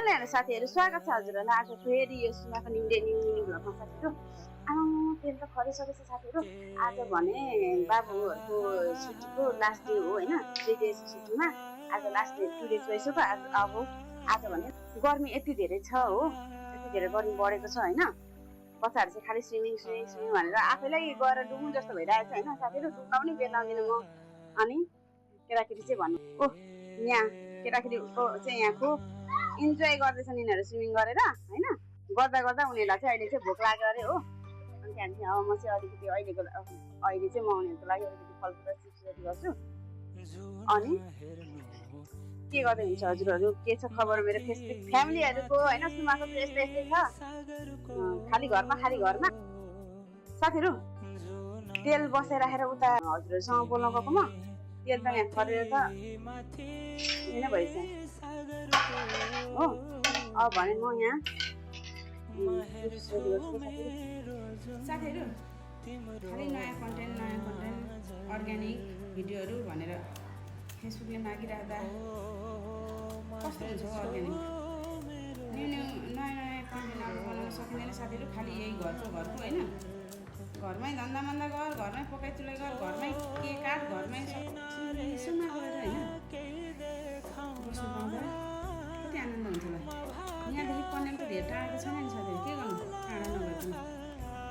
हेर्नु साथीहरू स्वागत छ हजुरहरूलाई आज फेरि यो सुनाको निम्डे न्यू भ्लगमा साथीहरू तेल त खरिसकेछ साथीहरू आज भने बाबुहरूको छुट्टीको लास्ट डे हो होइन 3 डेज छुट्टीमा आज लास्ट डे 2 डेज भइसक्यो त आज भने गर्मी यति धेरै छ हो यति धेरै गर्मी बढेको छ होइन बच्चाहरू चाहिँ खालि स्विमिङ भनेर आफैलाई गएर डुब्नु जस्तो भइरहेको छ होइन साथीहरू डुब्न पनि बेलाउँदिन म अनि केटाकेटी चाहिँ भन्नु ओ यहाँ केटाकेटीको चाहिँ यहाँको इन्जोय गर्दैछन् यिनीहरू स्विमिङ गरेर होइन गर्दा गर्दा उनीहरूलाई चाहिँ अहिले चाहिँ भोक लाग्यो अरे हो अनि त्यहाँदेखि अब म चाहिँ अलिकति अहिले चाहिँ म उनीहरूको लागि अलिकति फलफुल चिप्स रेडी गर्छु अनि के गर्दै हुन्छ हजुरहरू के छ खबर मेरो फेसबुक फ्यामिलीहरूको होइन सुमाको चाहिँ यस्तै छ खाली घरमा साथीहरू तेल बसाइराखेर उता हजुरहरूसँग बोल्न गएको म तेल त यहाँ खरेर त किन भइसक्यो हो अब भने म यहाँ साथीहरू खालि नयाँ कन्टेन्ट अर्ग्यानिक भिडियोहरू भनेर फेसबुकले मागिराख्दा कस्तो हुन्छ अर्ग्यानिक नयाँ कन्टेन्टहरू बनाउन सकिँदैन साथीहरू खालि यही घरको होइन घरमै धन्दा मन्दा गर घरमै पकाइ तुलाइ गर घरमै के काट घरमै सुमा गरेर होइन बस्नु पाउँदा कति आनन्द हुन्छ होला यहाँदेखि कन्याम त धेरै टाढा छैन नि साथीहरू के गर्नु टाढा नभए पनि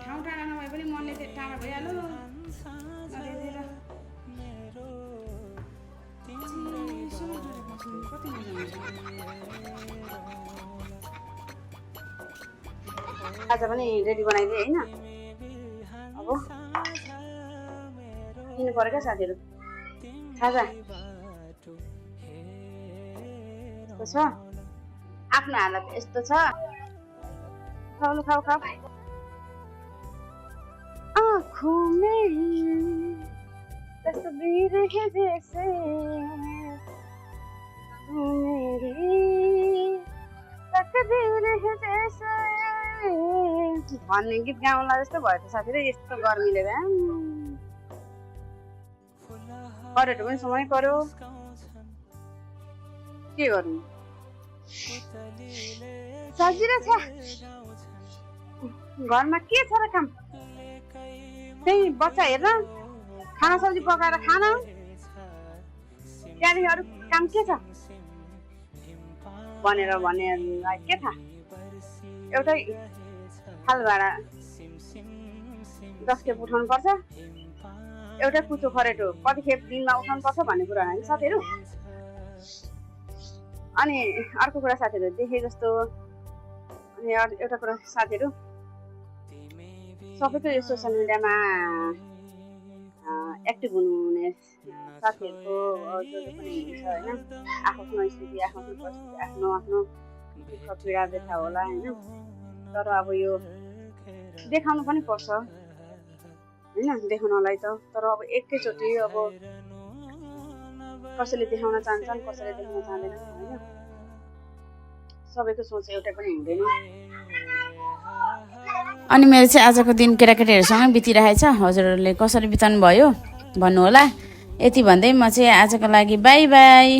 ठाउँ टाढा नभए पनि मनले त्यो टाढा भइहाल्यो नदेखेर कति मजा आउँछ आज पनि रेडी बनाइदिएँ होइन अब किन्नु पर्यो क्या साथीहरू खाजा यस्तो छ आफ्नो हालत यस्तो छ खाऊ आँखों में तस्वीर है जैसे मेरी तकदीर है जैसे भन्ने गीत गाउँला जस्तो भयो त साथीहरू यस्तो गर्मीले परेटो पनि समय पर्यो के गर्नु सजिलो छ घरमा के छ र काम त्यही बच्चा हेर्न खाना सब्जी पकाएर खाना त्यहाँदेखि अरू काम के छ भनेर के थाहा एउटै थाल भाँडा 10 खेप उठाउनु पर्छ एउटै कुचो खरेटो कति खेप दिनमा उठाउनु पर्छ भन्ने कुरा होइन साथीहरू अनि अर्को कुरा साथीहरू देखे जस्तो अनि एउटा कुरा साथीहरू सबैको यो सोसियल मिडियामा एक्टिभ हुनुहुने साथीहरूको जो पनि हुन्छ होइन आफ्नो स्थिति आफ्नो परिस्थिति आफ्नो दुःख पीडा व्यथा होला होइन तर अब यो देखाउनु पनि पर्छ होइन देखाउनलाई त तर अब एकैचोटि अब कसैले देखाउन चाहन्छन् कसैले देखाउन चाहँदैनन् होइन सबैको सोच एउटै पनि हुँदैन अनि मेरो चाहिँ आजको दिन केटाकेटीहरूसँग बितिरहेछ हजुरहरूले कसरी बिताउनु भयो भन्नु होला यति भन्दै म चाहिँ आजको लागि बाई बाई।